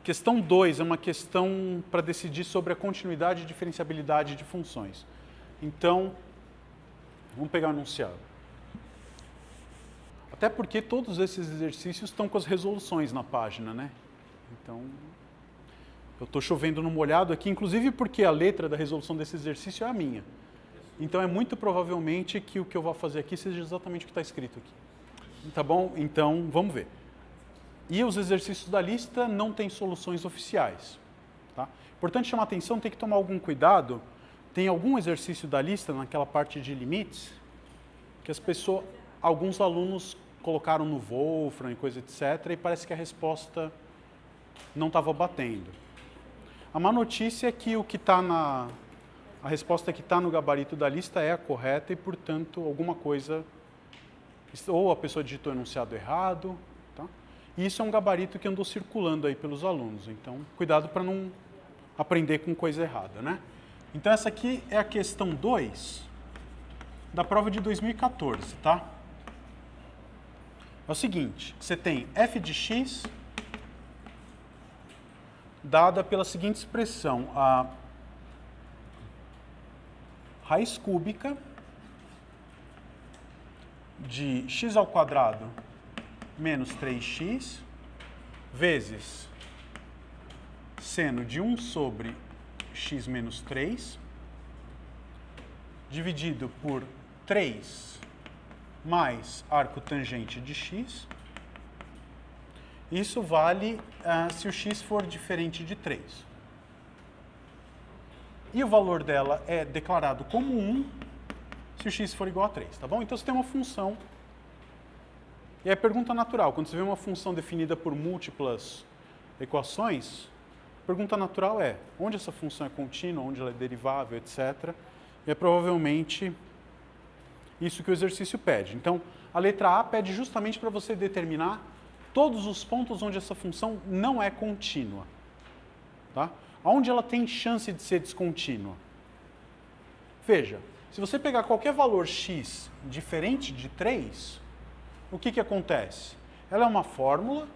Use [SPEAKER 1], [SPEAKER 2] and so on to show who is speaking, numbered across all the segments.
[SPEAKER 1] Questão 2 é uma questão para decidir sobre a continuidade e diferenciabilidade de funções. Então, vamos pegar o enunciado. Até porque todos esses exercícios estão com as resoluções na página, né? Então, eu estou chovendo no molhado aqui, inclusive porque a letra da resolução desse exercício é a minha. Então, é muito provavelmente que o que eu vou fazer aqui seja exatamente o que está escrito aqui. Tá bom? Então, vamos ver. E os exercícios da lista não têm soluções oficiais. Tá? Importante chamar atenção, tem que tomar algum cuidado. Tem algum exercício da lista, naquela parte de limites, que alguns alunos colocaram no Wolfram e coisa etc, e parece que a resposta não estava batendo. A má notícia é que a resposta que está no gabarito da lista é a correta e, portanto, alguma coisa, ou a pessoa digitou o enunciado errado. E isso é um gabarito que andou circulando aí pelos alunos, então cuidado para não aprender com coisa errada, né? Então essa aqui é a questão 2 da prova de 2014, tá? É o seguinte, você tem f de x dada pela seguinte expressão, a raiz cúbica de x ao quadrado menos 3x, vezes seno de 1 sobre x menos 3, dividido por 3 mais arco tangente de x. Isso vale se o x for diferente de 3. E o valor dela é declarado como 1 se o x for igual a 3, tá bom? Então você tem uma função. E aí, pergunta natural, quando você vê uma função definida por múltiplas equações, pergunta natural é, onde essa função é contínua, onde ela é derivável, etc. E é provavelmente isso que o exercício pede. Então, a letra A pede justamente para você determinar todos os pontos onde essa função não é contínua. Tá? Onde ela tem chance de ser descontínua. Veja, se você pegar qualquer valor x diferente de 3... o que acontece? Ela é uma fórmula,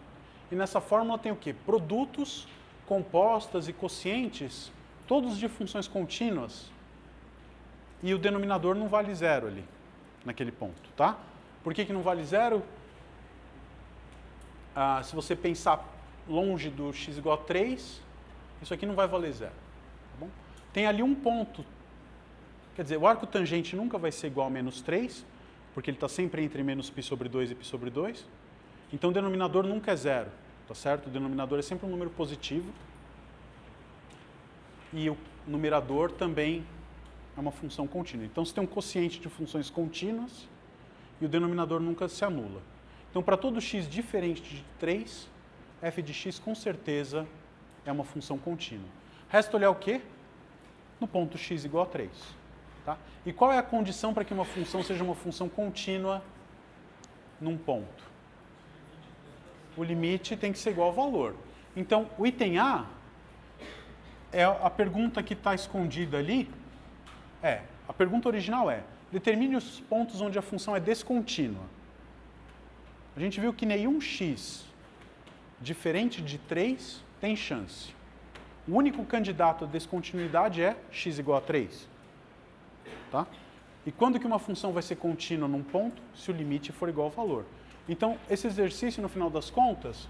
[SPEAKER 1] e nessa fórmula tem o quê? Produtos, compostas e quocientes, todos de funções contínuas, e o denominador não vale zero ali, naquele ponto, tá? Por que não vale zero? Se você pensar longe do x igual a 3, isso aqui não vai valer zero, tá bom? Tem ali um ponto, quer dizer, o arco tangente nunca vai ser igual a menos 3, porque ele está sempre entre menos π sobre 2 e π sobre 2. Então, o denominador nunca é zero, tá certo? O denominador é sempre um número positivo. E o numerador também é uma função contínua. Então, você tem um quociente de funções contínuas e o denominador nunca se anula. Então, para todo x diferente de 3, f de x com certeza é uma função contínua. Resta olhar o quê? No ponto x igual a 3. Tá? E qual é a condição para que uma função seja uma função contínua num ponto? O limite tem que ser igual ao valor. Então, o item A, a pergunta que está escondida ali, a pergunta original é, determine os pontos onde a função é descontínua. A gente viu que nenhum x diferente de 3 tem chance. O único candidato à descontinuidade é x igual a 3. Tá? E quando que uma função vai ser contínua num ponto? Se o limite for igual ao valor. Então, esse exercício, no final das contas,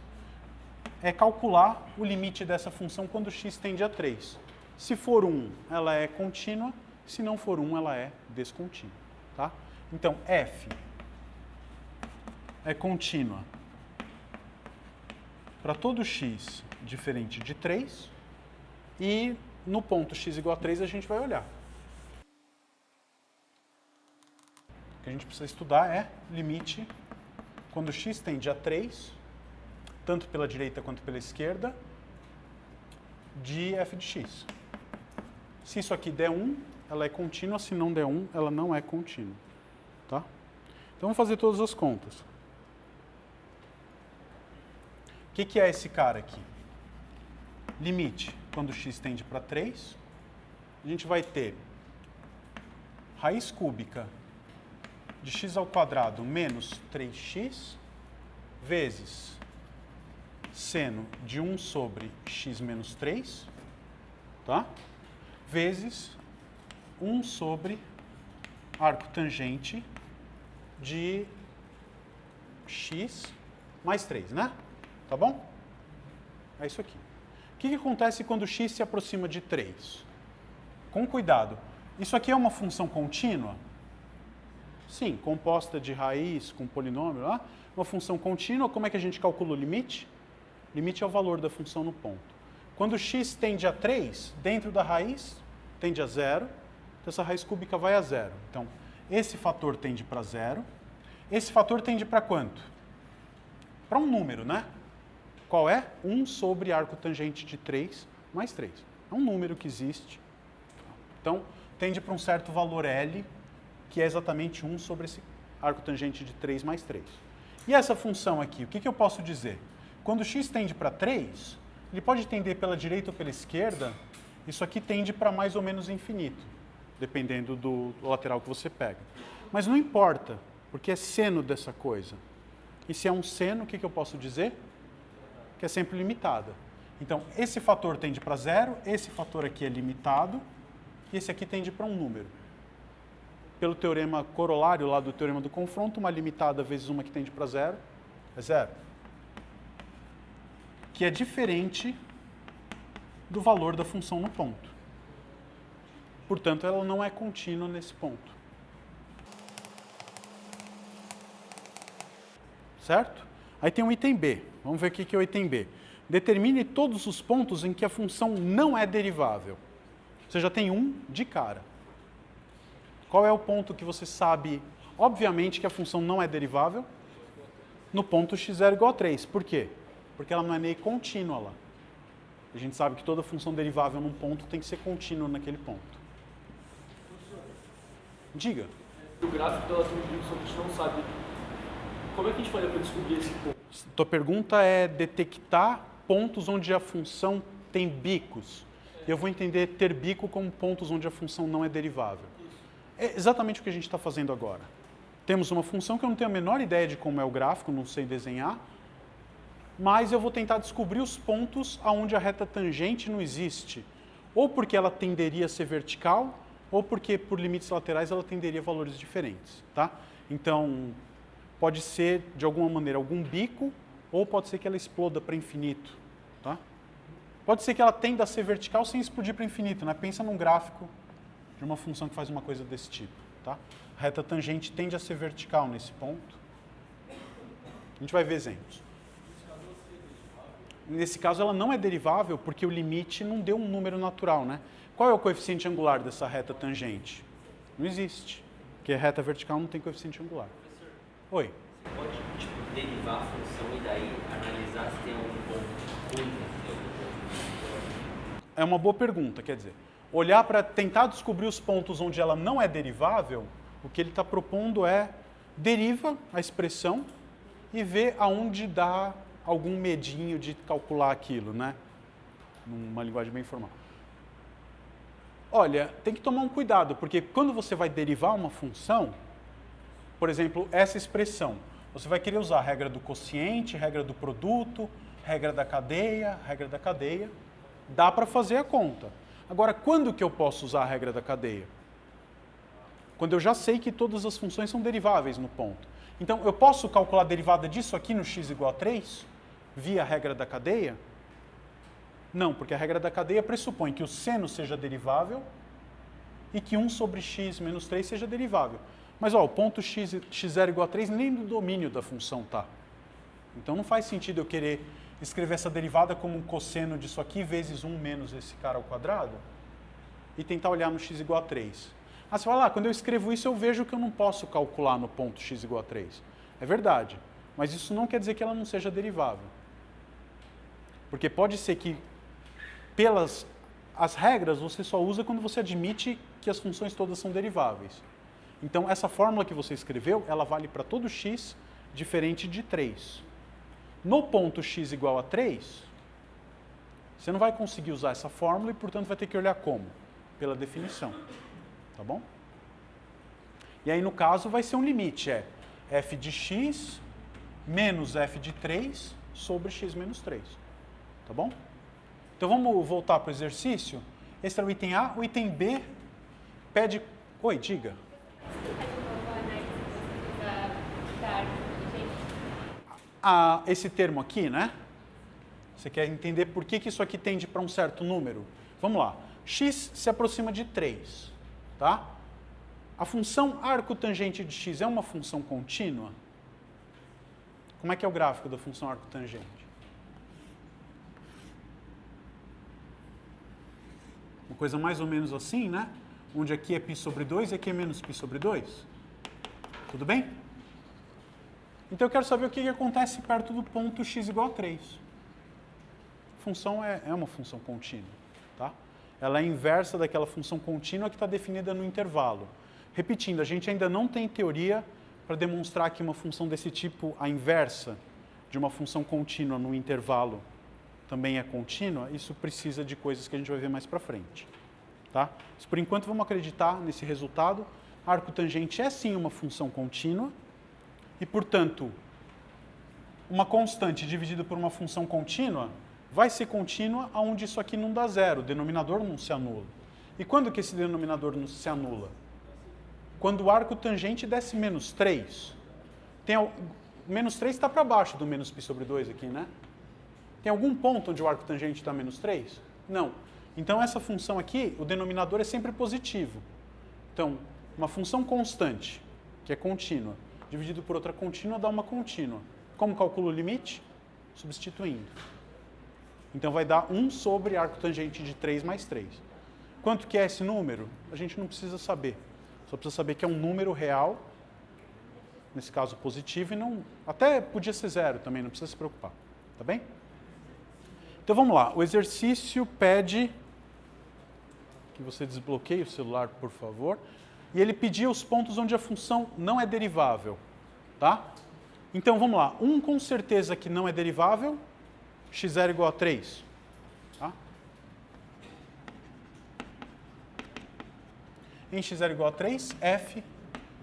[SPEAKER 1] é calcular o limite dessa função quando x tende a 3. Se for 1, ela é contínua. Se não for 1, ela é descontínua. Tá? Então, f é contínua para todo x diferente de 3. E no ponto x igual a 3, a gente vai olhar. O que a gente precisa estudar é limite quando x tende a 3, tanto pela direita quanto pela esquerda, de f de x. Se isso aqui der 1, ela é contínua, se não der 1, ela não é contínua. Tá? Então vamos fazer todas as contas. O que é esse cara aqui? Limite, quando x tende para 3, a gente vai ter raiz cúbica de x ao quadrado menos 3x vezes seno de 1 sobre x menos 3, tá? Vezes 1 sobre arco tangente de x mais 3, né? Tá bom? É isso aqui. O que acontece quando x se aproxima de 3? Com cuidado. Isso aqui é uma função contínua? Sim, composta de raiz com polinômio lá. Uma função contínua, como é que a gente calcula o limite? Limite é o valor da função no ponto. Quando x tende a 3, dentro da raiz, tende a 0, então essa raiz cúbica vai a 0. Então, esse fator tende para 0. Esse fator tende para quanto? Para um número, né? Qual é? 1 sobre arco tangente de 3 mais 3. É um número que existe. Então, tende para um certo valor L, que é exatamente 1 sobre esse arco tangente de 3 mais 3. E essa função aqui, o que eu posso dizer? Quando x tende para 3, ele pode tender pela direita ou pela esquerda, isso aqui tende para mais ou menos infinito, dependendo do lateral que você pega. Mas não importa, porque é seno dessa coisa. E se é um seno, o que eu posso dizer? Que é sempre limitada. Então, esse fator tende para 0, esse fator aqui é limitado, e esse aqui tende para um número. Pelo teorema corolário lá do teorema do confronto, uma limitada vezes uma que tende para 0 é 0. Que é diferente do valor da função no ponto. Portanto, ela não é contínua nesse ponto. Certo? Aí tem um item B. Vamos ver o que é o item B. Determine todos os pontos em que a função não é derivável. Você já tem um de cara. Qual é o ponto que você sabe, obviamente, que a função não é derivável? No ponto x0 igual a 3. Por quê? Porque ela não é nem contínua lá. A gente sabe que toda função derivável num ponto tem que ser contínua naquele ponto. Diga.
[SPEAKER 2] O gráfico dela tem um brinco, só que a gente não sabe. Como é que a gente faria para descobrir esse ponto?
[SPEAKER 1] Tua pergunta é detectar pontos onde a função tem bicos. Eu vou entender ter bico como pontos onde a função não é derivável. É exatamente o que a gente está fazendo agora. Temos uma função que eu não tenho a menor ideia de como é o gráfico, não sei desenhar, mas eu vou tentar descobrir os pontos onde a reta tangente não existe. Ou porque ela tenderia a ser vertical, ou porque por limites laterais ela tenderia a valores diferentes. Tá? Então, pode ser, de alguma maneira, algum bico, ou pode ser que ela exploda para infinito. Tá? Pode ser que ela tenda a ser vertical sem explodir para infinito. Né? Pensa num gráfico de uma função que faz uma coisa desse tipo. Tá? A reta tangente tende a ser vertical nesse ponto. A gente vai ver exemplos. Nesse caso, ela não é derivável porque o limite não deu um número natural. Né? Qual é o coeficiente angular dessa reta tangente? Não existe, porque a reta vertical não tem coeficiente angular. Oi?
[SPEAKER 3] Você pode derivar a função e daí analisar se tem algum ponto ruim.
[SPEAKER 1] É uma boa pergunta, quer dizer, olhar para tentar descobrir os pontos onde ela não é derivável, o que ele está propondo é deriva a expressão e vê aonde dá algum medinho de calcular aquilo, né? Numa linguagem bem formal. Olha, tem que tomar um cuidado, porque quando você vai derivar uma função, por exemplo, essa expressão, você vai querer usar a regra do quociente, regra do produto, regra da cadeia, dá para fazer a conta. Agora, quando que eu posso usar a regra da cadeia? Quando eu já sei que todas as funções são deriváveis no ponto. Então, eu posso calcular a derivada disso aqui no x igual a 3, via a regra da cadeia? Não, porque a regra da cadeia pressupõe que o seno seja derivável e que 1 sobre x menos 3 seja derivável. Mas ó, o ponto x0 igual a 3 nem no domínio da função está. Então, não faz sentido eu querer escrever essa derivada como um cosseno disso aqui vezes 1 menos esse cara ao quadrado e tentar olhar no x igual a 3. Ah, você fala, quando eu escrevo isso eu vejo que eu não posso calcular no ponto x igual a 3. É verdade, mas isso não quer dizer que ela não seja derivável. Porque pode ser que as regras você só usa quando você admite que as funções todas são deriváveis. Então, essa fórmula que você escreveu, ela vale para todo x diferente de 3. No ponto x igual a 3, você não vai conseguir usar essa fórmula e, portanto, vai ter que olhar como? Pela definição. Tá bom? E aí, no caso, vai ser um limite, f de x menos f de 3 sobre x menos 3. Tá bom? Então, vamos voltar para o exercício. Esse é o item A. O item B pede... Oi, diga. Esse termo aqui, né? Você quer entender por que isso aqui tende para um certo número? Vamos lá. X se aproxima de 3, tá? A função arco tangente de x é uma função contínua? Como é que é o gráfico da função arco tangente? Uma coisa mais ou menos assim, né? Onde aqui é π sobre 2 e aqui é menos π sobre 2. Tudo bem? Então eu quero saber o que acontece perto do ponto x igual a 3. A função é uma função contínua, tá? Ela é inversa daquela função contínua que está definida no intervalo. Repetindo, a gente ainda não tem teoria para demonstrar que uma função desse tipo, a inversa de uma função contínua no intervalo, também é contínua. Isso precisa de coisas que a gente vai ver mais para frente, tá? Mas, por enquanto, vamos acreditar nesse resultado. Arco tangente é sim uma função contínua e, portanto, uma constante dividida por uma função contínua vai ser contínua onde isso aqui não dá zero, o denominador não se anula. E quando que esse denominador não se anula? Quando o arco tangente desce menos 3. Menos 3 está para baixo do menos π sobre 2 aqui, né? Tem algum ponto onde o arco tangente está menos 3? Não. Então, essa função aqui, o denominador é sempre positivo. Então, uma função constante, que é contínua, dividido por outra contínua, dá uma contínua. Como calculo o limite? Substituindo. Então, vai dar 1 sobre arco tangente de 3 mais 3. Quanto que é esse número? A gente não precisa saber. Só precisa saber que é um número real, nesse caso positivo, e não... Até podia ser zero também, não precisa se preocupar. Tá bem? Então, vamos lá. O exercício pede que você desbloqueie o celular, por favor. E ele pedia os pontos onde a função não é derivável. Tá? Então, vamos lá. Com certeza que não é derivável, x0 igual a 3. Tá? Em x0 igual a 3, f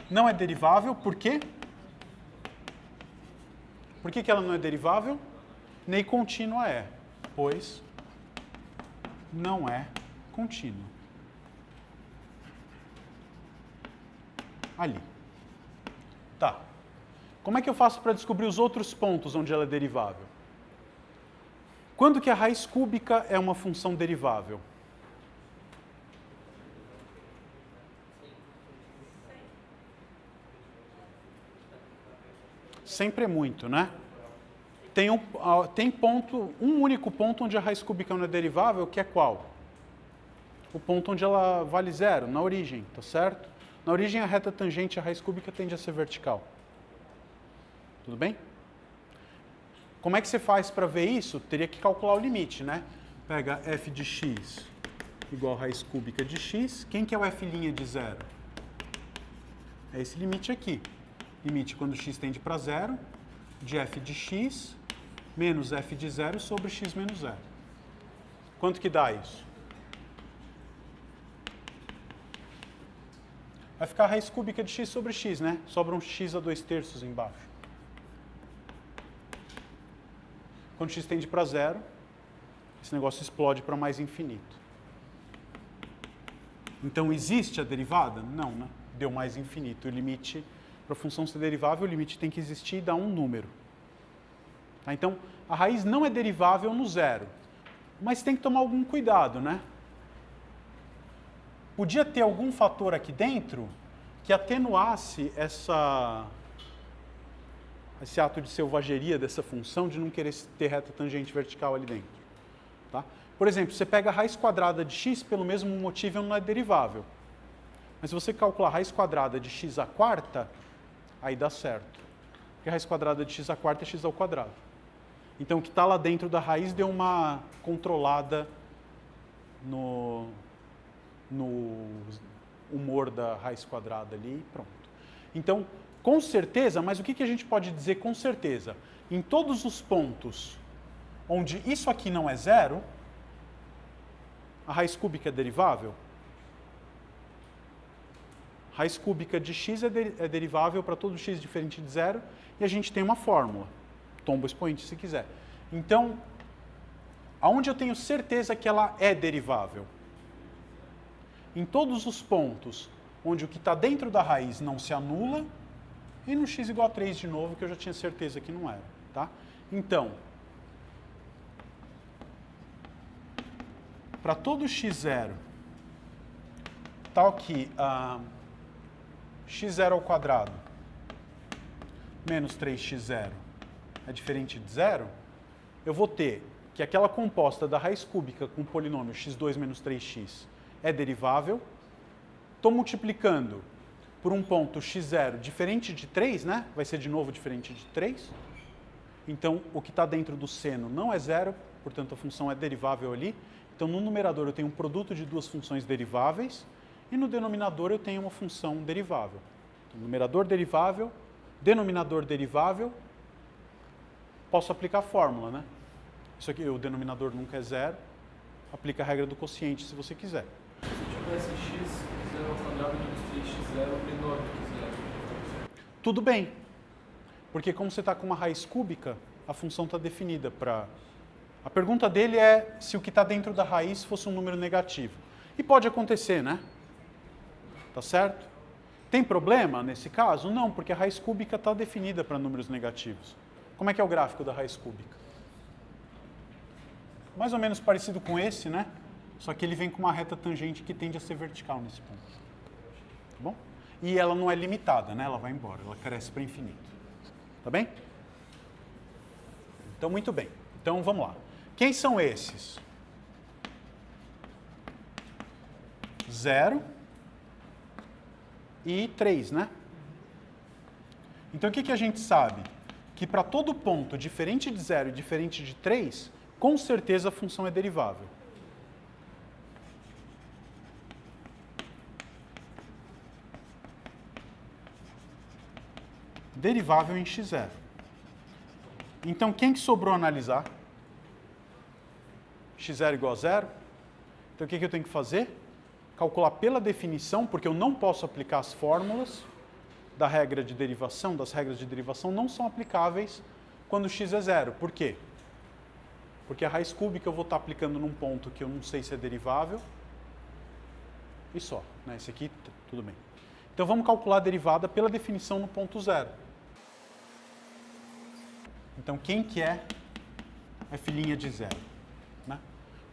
[SPEAKER 1] não é derivável. Por quê? Por que ela não é derivável? Nem contínua é, pois não é contínua. Ali. Tá. Como é que eu faço para descobrir os outros pontos onde ela é derivável? Quando que a raiz cúbica é uma função derivável? Sempre é muito, né? Tem ponto, um único ponto onde a raiz cúbica não é derivável, que é qual? O ponto onde ela vale zero, na origem, tá certo? Na origem, a reta tangente à raiz cúbica tende a ser vertical. Tudo bem? Como é que você faz para ver isso? Teria que calcular o limite, né? Pega f de x igual a raiz cúbica de x. Quem que é o f' de zero? É esse limite aqui. Limite quando x tende para zero, de f de x menos f de zero sobre x menos zero. Quanto que dá isso? Vai ficar a raiz cúbica de x sobre x, né? Sobra um x a 2/3 embaixo. Quando x tende para zero, esse negócio explode para mais infinito. Então, existe a derivada? Não, né? Deu mais infinito. O limite, para a função ser derivável, o limite tem que existir e dar um número. Tá? Então, a raiz não é derivável no zero. Mas tem que tomar algum cuidado, né? Podia ter algum fator aqui dentro que atenuasse esse ato de selvageria dessa função de não querer ter reta tangente vertical ali dentro. Tá? Por exemplo, você pega a raiz quadrada de x, pelo mesmo motivo não é derivável. Mas se você calcular a raiz quadrada de x à quarta, aí dá certo. Porque a raiz quadrada de x à quarta é x ao quadrado. Então, o que está lá dentro da raiz deu uma controlada no humor da raiz quadrada ali e pronto. Então, com certeza, mas o que a gente pode dizer com certeza? Em todos os pontos onde isso aqui não é zero, a raiz cúbica é derivável? Raiz cúbica de x é derivável para todo x diferente de zero e a gente tem uma fórmula. Tomba o expoente se quiser. Então, aonde eu tenho certeza que ela é derivável? Em todos os pontos onde o que está dentro da raiz não se anula e no x igual a 3 de novo, que eu já tinha certeza que não era. Tá? Então, para todo x0, tal que x0 ao quadrado menos 3x0 é diferente de zero, eu vou ter que aquela composta da raiz cúbica com o polinômio x2 menos 3x é derivável. Estou multiplicando por um ponto x0 diferente de 3, né? Vai ser de novo diferente de 3. Então, o que está dentro do seno não é zero, portanto, a função é derivável ali. Então, no numerador eu tenho um produto de duas funções deriváveis e no denominador eu tenho uma função derivável. Então, numerador derivável, denominador derivável, posso aplicar a fórmula, né? Isso aqui, o denominador nunca é zero, aplica a regra do quociente se você quiser.
[SPEAKER 2] Se eu tivesse x0 ao quadrado menos 3x0 menor do que zero.
[SPEAKER 1] Tudo bem, porque como você está com uma raiz cúbica, a função está definida para... A pergunta dele é se o que está dentro da raiz fosse um número negativo. E pode acontecer, né? Tá certo? Tem problema nesse caso? Não, porque a raiz cúbica está definida para números negativos. Como é que é o gráfico da raiz cúbica? Mais ou menos parecido com esse, né? Só que ele vem com uma reta tangente que tende a ser vertical nesse ponto. Tá bom? E ela não é limitada, né? Ela vai embora, ela cresce para infinito. Tá bem? Então, muito bem. Então, vamos lá. Quem são esses? 0 e 3, né? Então, o que a gente sabe? Que para todo ponto diferente de 0 e diferente de 3, com certeza a função é derivável. Derivável em x0. Então, quem que sobrou analisar? x0 igual a 0. Então, o que eu tenho que fazer? Calcular pela definição, porque eu não posso aplicar as fórmulas da regra de derivação, das regras de derivação não são aplicáveis quando x é zero. Por quê? Porque a raiz cúbica eu vou estar aplicando num ponto que eu não sei se é derivável e só. Né? Esse aqui, tudo bem. Então, vamos calcular a derivada pela definição no ponto zero. Então, quem que é f' de zero? Né?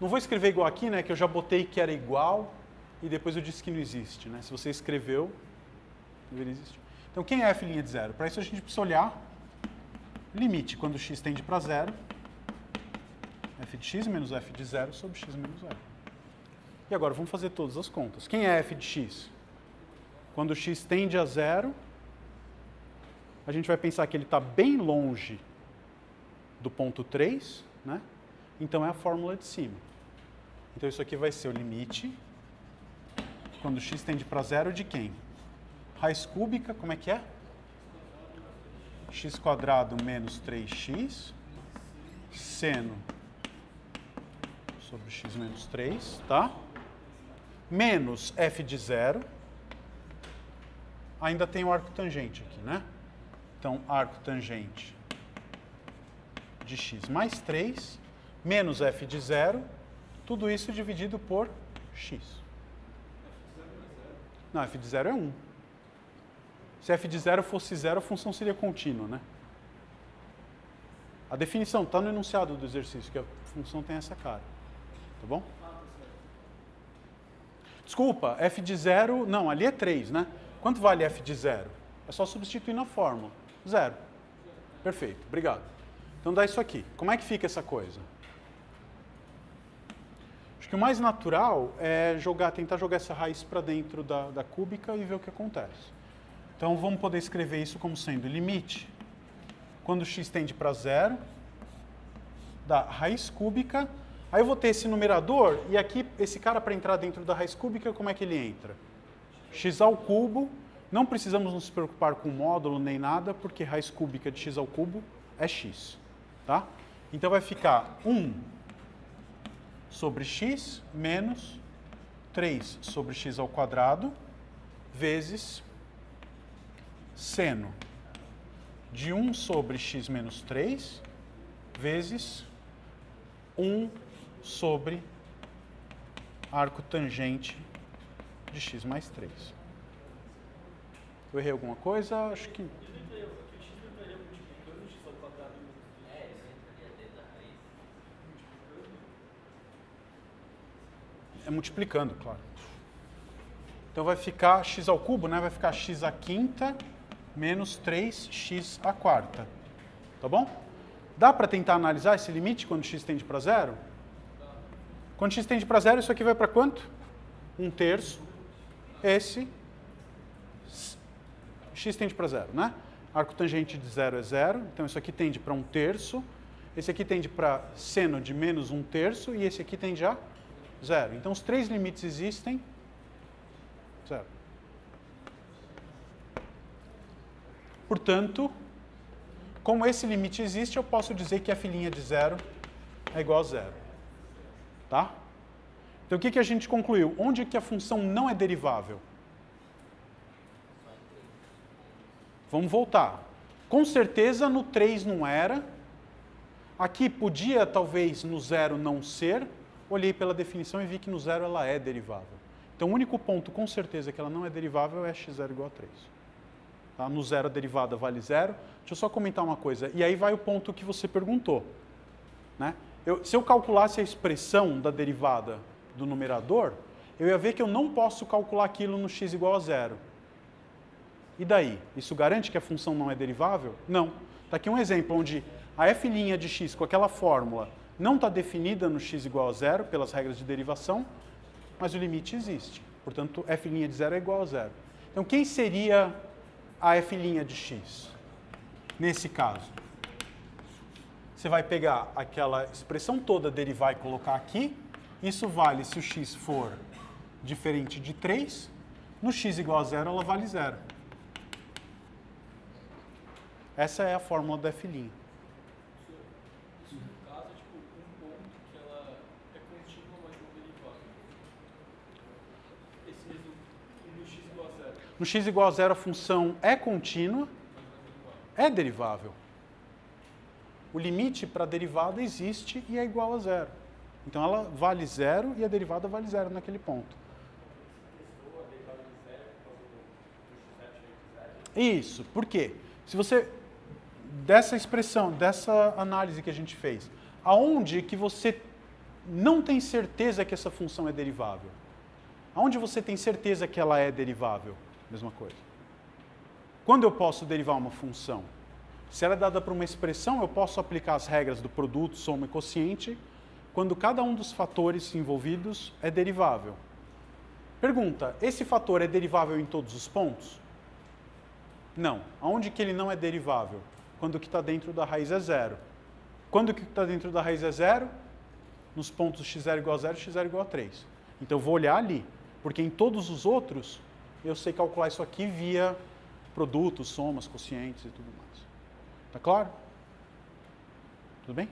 [SPEAKER 1] Não vou escrever igual aqui, né? Que eu já botei que era igual e depois eu disse que não existe. Né? Se você escreveu, deveria existir. Então, quem é f' de zero? Para isso, a gente precisa olhar limite quando x tende para zero. F de x menos f de zero sobre x menos zero. E agora, vamos fazer todas as contas. Quem é f de x? Quando x tende a zero, a gente vai pensar que ele está bem longe do ponto 3, né? Então é a fórmula de cima. Então isso aqui vai ser o limite, quando x tende para zero, de quem? Raiz cúbica, como é que é? x² menos 3x, seno sobre x menos 3, tá? Menos f de zero. Ainda tem o arco tangente aqui, né? Então, arco tangente de x mais 3, menos f de zero, tudo isso dividido por x. Não, f de zero é 1. Se f de zero fosse zero, a função seria contínua, né? A definição está no enunciado do exercício, que a função tem essa cara. Tá bom? Desculpa, f de zero... Não, ali é 3, né? Quanto vale f de zero? É só substituir na fórmula. 0. Perfeito, obrigado. Então dá isso aqui. Como é que fica essa coisa? Acho que o mais natural é tentar jogar essa raiz para dentro da cúbica e ver o que acontece. Então vamos poder escrever isso como sendo limite, quando x tende para zero, da raiz cúbica. Aí eu vou ter esse numerador, e aqui, esse cara para entrar dentro da raiz cúbica, como é que ele entra? X ao cubo, não precisamos nos preocupar com módulo nem nada, porque raiz cúbica de x ao cubo é x. Tá? Então vai ficar 1 sobre x menos 3 sobre x ao quadrado, vezes seno de 1 sobre x menos 3 vezes 1 sobre arco tangente de x mais 3. Eu errei alguma coisa? Acho que... É multiplicando, claro. Então vai ficar x ao cubo, né? Vai ficar x à quinta menos 3x à quarta. Tá bom? Dá para tentar analisar esse limite quando x tende para zero? Quando x tende para zero, isso aqui vai para quanto? 1/3. Esse x tende para zero, né? Arco tangente de zero é zero, então isso aqui tende para 1/3. Esse aqui tende para seno de menos 1/3 e esse aqui tende a zero. Então os três limites existem, zero. Portanto, como esse limite existe, eu posso dizer que f' de zero é igual a zero. Tá? Então o que a gente concluiu? Onde que a função não é derivável? Vamos voltar. Com certeza no 3 não era. Aqui podia talvez no 0 não ser. Olhei pela definição e vi que no 0 ela é derivável. Então o único ponto com certeza que ela não é derivável é x0 igual a 3. Tá? No 0 a derivada vale 0. Deixa eu só comentar uma coisa. E aí vai o ponto que você perguntou. Né? Se eu calculasse a expressão da derivada do numerador, eu ia ver que eu não posso calcular aquilo no x igual a 0. E daí? Isso garante que a função não é derivável? Não. Está aqui um exemplo onde a f' de x com aquela fórmula não está definida no x igual a 0 pelas regras de derivação, mas o limite existe. Portanto, f' de 0 é igual a 0. Então, quem seria a f' de x? Nesse caso, você vai pegar aquela expressão toda, derivar e colocar aqui. Isso vale se o x for diferente de 3. No x igual a 0, ela vale 0. Essa é a fórmula da f'.
[SPEAKER 2] Isso no caso é tipo um ponto que ela é contínua, mas não derivável. Esse mesmo no x igual a 0.
[SPEAKER 1] No x igual a 0 a função é contínua, é derivável. O limite para a derivada existe e é igual a 0. Então ela vale 0 e a derivada vale 0 naquele ponto. Isso, por quê? Se você, dessa expressão, dessa análise que a gente fez, aonde que você não tem certeza que essa função é derivável? Aonde você tem certeza que ela é derivável? Mesma coisa. Quando eu posso derivar uma função? Se ela é dada por uma expressão, eu posso aplicar as regras do produto, soma e quociente, quando cada um dos fatores envolvidos é derivável. Pergunta, esse fator é derivável em todos os pontos? Não. Aonde que ele não é derivável? Quando o que está dentro da raiz é zero. Quando o que está dentro da raiz é zero? Nos pontos x0 igual a 0 e x0 igual a 3. Então eu vou olhar ali, porque em todos os outros eu sei calcular isso aqui via produtos, somas, quocientes e tudo mais. Tá claro? Tudo bem?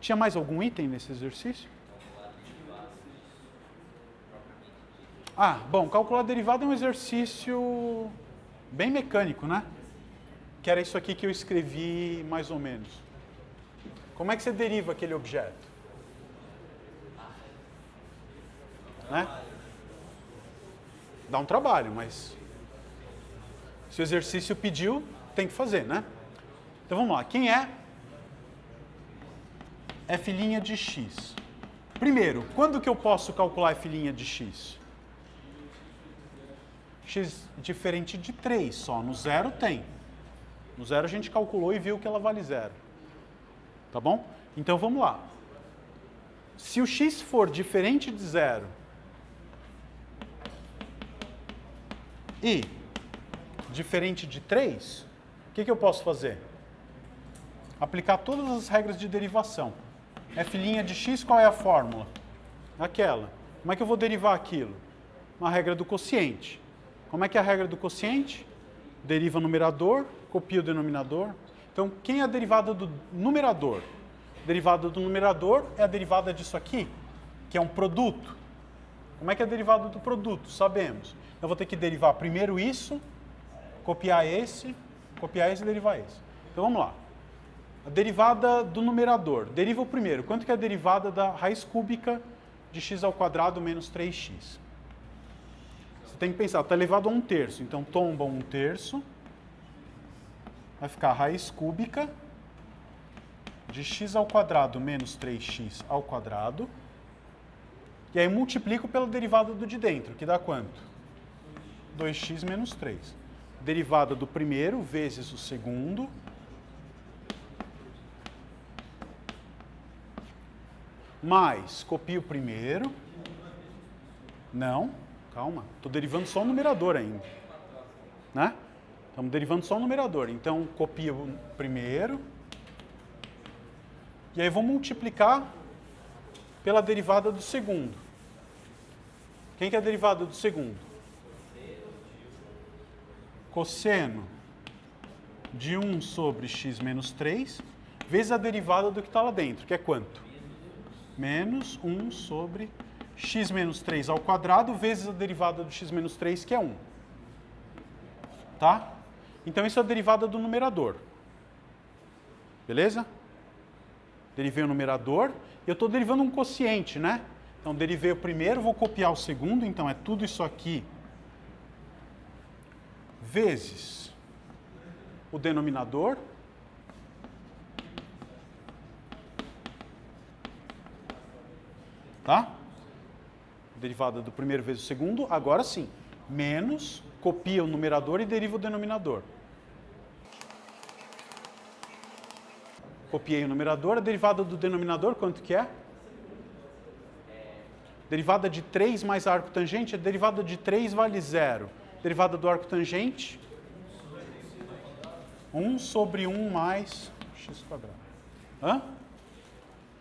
[SPEAKER 1] Tinha mais algum item nesse exercício? Ah, bom, calcular a derivada é um exercício bem mecânico, né? Que era isso aqui que eu escrevi mais ou menos. Como é que você deriva aquele objeto? Né? Dá um trabalho, mas se o exercício pediu, tem que fazer, né? Então vamos lá. Quem é f' de x? Primeiro, quando que eu posso calcular f' de x? X diferente de 3 só. No 0 tem. No 0 a gente calculou e viu que ela vale 0. Tá bom? Então vamos lá. Se o x for diferente de 0 e diferente de 3, o que eu posso fazer? Aplicar todas as regras de derivação. F' de x, qual é a fórmula? Aquela. Como é que eu vou derivar aquilo? Uma regra do quociente. Como é que é a regra do quociente? Deriva o numerador, copia o denominador. Então, quem é a derivada do numerador? A derivada do numerador é a derivada disso aqui, que é um produto. Como é que é a derivada do produto? Sabemos. Eu vou ter que derivar primeiro isso, copiar esse e derivar esse. Então vamos lá. A derivada do numerador. Deriva o primeiro. Quanto que é a derivada da raiz cúbica de x ao quadrado menos 3x? Você tem que pensar, está elevado a 1/3. Então tomba 1/3. Vai ficar a raiz cúbica de x ao quadrado menos 3x ao quadrado. E aí multiplico pela derivada do de dentro, que dá quanto? 2x menos 3. Derivada do primeiro vezes o segundo. Mais, copio o primeiro. Não, calma. Estou derivando só o numerador ainda. Né? Estamos derivando só o numerador. Então, copio o primeiro. E aí vou multiplicar pela derivada do segundo. Quem que é a derivada do segundo? Cosseno de 1 sobre x menos 3 vezes a derivada do que está lá dentro, que é quanto? Menos 1 sobre x menos 3 ao quadrado vezes a derivada do x menos 3, que é 1. Tá? Então, isso é a derivada do numerador. Beleza? Derivei o numerador e eu estou derivando um quociente, né? Então, derivei o primeiro, vou copiar o segundo, então é tudo isso aqui vezes o denominador. Tá? Derivada do primeiro vezes o segundo, agora sim. Menos, copia o numerador e deriva o denominador. Copiei o numerador, a derivada do denominador, quanto que é? Derivada de 3 mais a arco tangente, a derivada de 3 vale 0. Derivada do arco tangente, 1 sobre 1 mais x quadrado. Hã?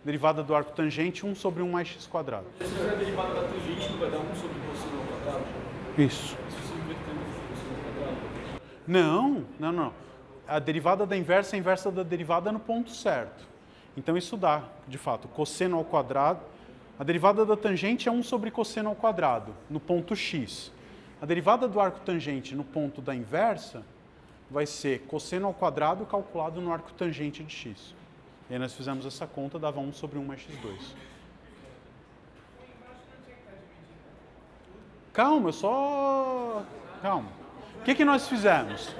[SPEAKER 1] Derivada do arco tangente, 1 sobre 1 mais x quadrado.
[SPEAKER 2] Se fizer a derivada da tangente, não vai dar 1 sobre cosseno ao quadrado?
[SPEAKER 1] Isso.
[SPEAKER 2] Se você inverter 1 sobre cosseno ao quadrado?
[SPEAKER 1] Não. A derivada da inversa é a inversa da derivada no ponto certo. Então isso dá, de fato, cosseno ao quadrado. A derivada da tangente é 1 sobre cosseno ao quadrado, no ponto x. A derivada do arco tangente no ponto da inversa vai ser cosseno ao quadrado calculado no arco tangente de x. E aí nós fizemos essa conta, dava 1 sobre 1 mais x2. Calma, Calma. O que nós fizemos?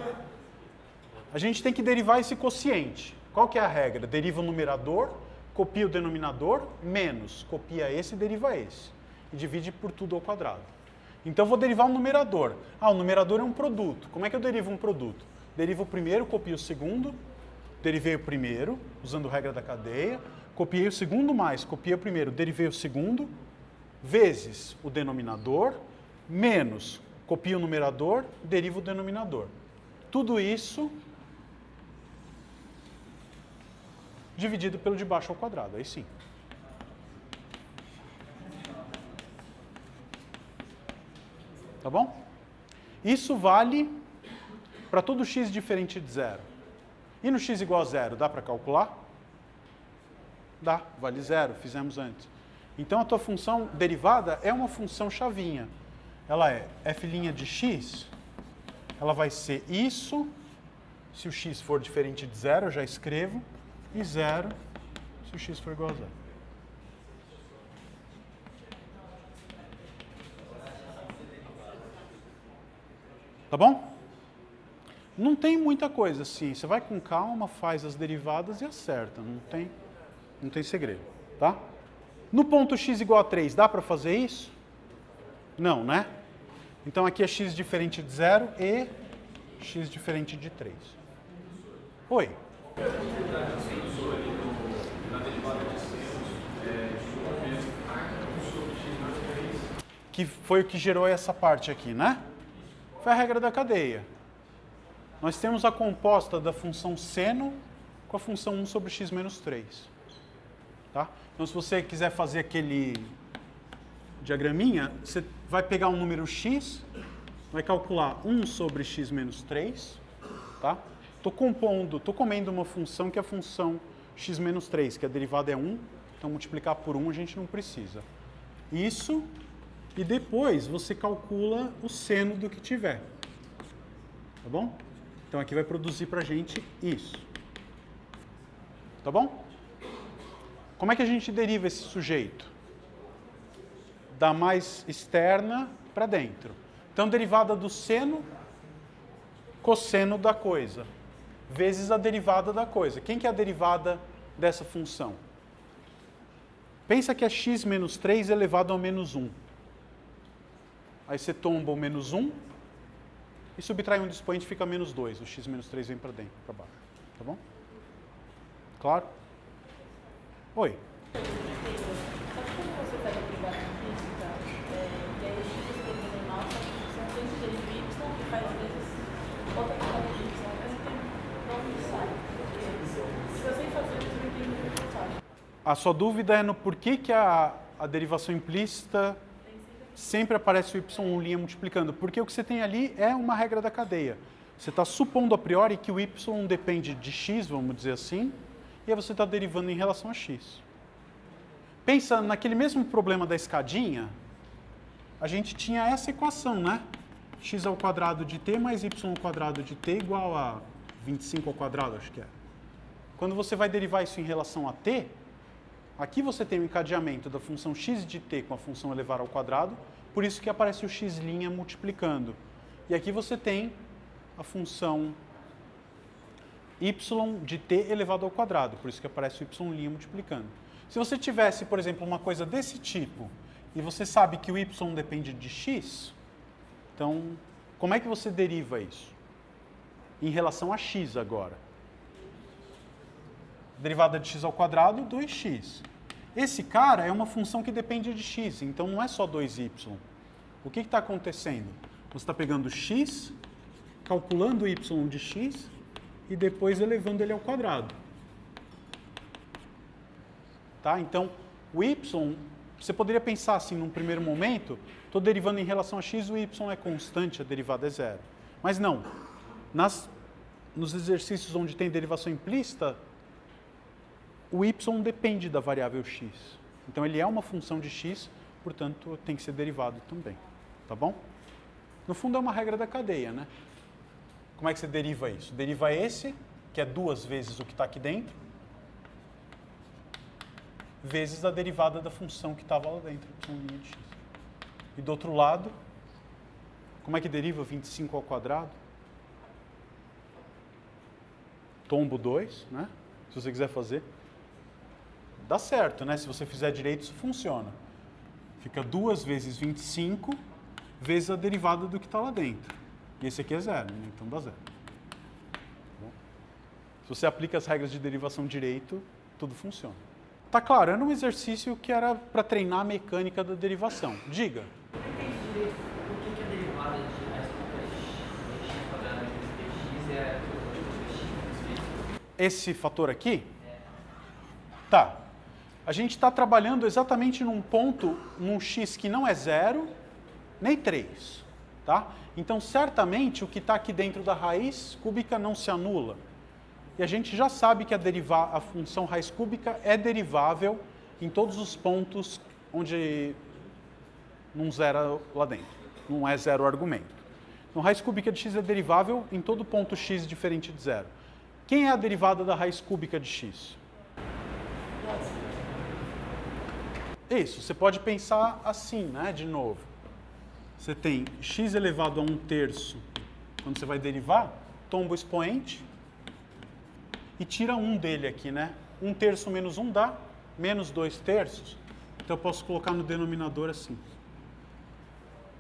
[SPEAKER 1] A gente tem que derivar esse quociente. Qual que é a regra? Deriva o numerador, copia o denominador, menos, copia esse e deriva esse. E divide por tudo ao quadrado. Então, eu vou derivar o numerador. O numerador é um produto. Como é que eu derivo um produto? Derivo o primeiro, copio o segundo. Derivei o primeiro, usando a regra da cadeia. Copiei o segundo mais, copiei o primeiro, derivei o segundo. Vezes o denominador, menos, copio o numerador, derivo o denominador. Tudo isso dividido pelo de baixo ao quadrado, aí sim. Tá bom? Isso vale para todo x diferente de zero. E no x igual a zero, dá para calcular? Dá, vale zero, fizemos antes. Então a tua função derivada é uma função chavinha. Ela é f' de x, ela vai ser isso, se o x for diferente de zero, eu já escrevo, e zero se o x for igual a zero. Tá bom? Não tem muita coisa assim. Você vai com calma, faz as derivadas e acerta. Não tem segredo, tá? No ponto x igual a 3, dá para fazer isso? Não, né? Então aqui é x diferente de 0 e x diferente de 3. Oi? Que foi o que gerou essa parte aqui, né? Foi a regra da cadeia. Nós temos a composta da função seno com a função 1 sobre x menos 3. Tá? Então, se você quiser fazer aquele diagraminha, você vai pegar um número x, vai calcular 1 sobre x menos 3. Tá? Estou comendo uma função que é a função x menos 3, que a derivada é 1. Então, multiplicar por 1 a gente não precisa. Isso e depois você calcula o seno do que tiver. Tá bom? Então aqui vai produzir para a gente isso. Tá bom? Como é que a gente deriva esse sujeito? Da mais externa para dentro. Então, derivada do seno, cosseno da coisa, vezes a derivada da coisa. Quem que é a derivada dessa função? Pensa que é x menos 3 elevado ao menos 1. Aí você tomba o menos 1 e subtrai um do expoente, fica menos 2. O x menos 3 vem para dentro, para baixo. Tá bom? Claro? Oi.
[SPEAKER 4] Sabe quando você pega a derivada implícita, e aí o x você determina em nossa função dentro dele do y e faz vezes outra derivada de y, mas não tem onde sai. Porque se você fazer isso, não entende o que eu faço.
[SPEAKER 1] A sua dúvida é no porquê que a derivação implícita sempre aparece o y linha multiplicando. Porque o que você tem ali é uma regra da cadeia. Você está supondo a priori que o y depende de x, vamos dizer assim, e aí você está derivando em relação a x. Pensa naquele mesmo problema da escadinha, a gente tinha essa equação, né? X ao quadrado de t mais y ao quadrado de t igual a 25 ao quadrado, acho que é. Quando você vai derivar isso em relação a t, aqui você tem o encadeamento da função x de t com a função elevar ao quadrado, por isso que aparece o x' multiplicando. E aqui você tem a função y de t elevado ao quadrado, por isso que aparece o y' multiplicando. Se você tivesse, por exemplo, uma coisa desse tipo, e você sabe que o y depende de x, então, como é que você deriva isso? Em relação a x agora. Derivada de x ao quadrado, 2x. Esse cara é uma função que depende de x, então não é só 2y. O que está acontecendo? Você está pegando x, calculando o y de x, e depois elevando ele ao quadrado. Tá? Então, o y, você poderia pensar assim, num primeiro momento, estou derivando em relação a x, o y é constante, a derivada é zero. Mas não. Nos exercícios onde tem derivação implícita, o y depende da variável x. Então, ele é uma função de x, portanto, tem que ser derivado também. Tá bom? No fundo, é uma regra da cadeia, né? Como é que você deriva isso? Deriva esse, que é 2 vezes o que está aqui dentro, vezes a derivada da função que estava lá dentro, y de x. E do outro lado, como é que deriva 25 ao quadrado? Tombo 2, né? Se você quiser fazer. Dá certo, né? Se você fizer direito, isso funciona. Fica 2 vezes 25 vezes a derivada do que está lá dentro. E esse aqui é zero, né? Então dá zero. Bom, se você aplica as regras de derivação direito, tudo funciona. Tá claro, era um exercício que era para treinar a mecânica da derivação. Diga.
[SPEAKER 3] Eu não entendi direito por que a derivada de raiz cúbica de x quadrado menos 3x é x.
[SPEAKER 1] Esse fator aqui? Tá. A gente está trabalhando exatamente num ponto, num x que não é 0, nem 3. Tá? Então, certamente, o que está aqui dentro da raiz cúbica não se anula. E a gente já sabe que a função raiz cúbica é derivável em todos os pontos onde não zera lá dentro. Não é zero o argumento. Então, raiz cúbica de x é derivável em todo ponto x diferente de zero. Quem é a derivada da raiz cúbica de x? Isso, você pode pensar assim, né, de novo. Você tem x elevado a 1/3, quando você vai derivar, tomba o expoente e tira 1 dele aqui, né? 1/3 menos 1 dá menos 2/3. Então eu posso colocar no denominador assim.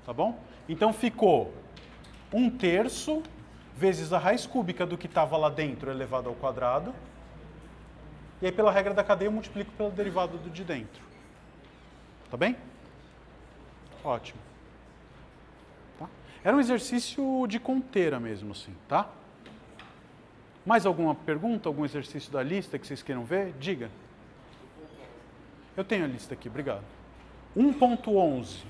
[SPEAKER 1] Tá bom? Então ficou 1/3 vezes a raiz cúbica do que estava lá dentro elevado ao quadrado. E aí, pela regra da cadeia, eu multiplico pela derivada do de dentro. Tá bem? Ótimo. Tá? Era um exercício de conteira mesmo, assim, tá? Mais alguma pergunta, algum exercício da lista que vocês queiram ver? Diga. Eu tenho a lista aqui, obrigado. 1.11.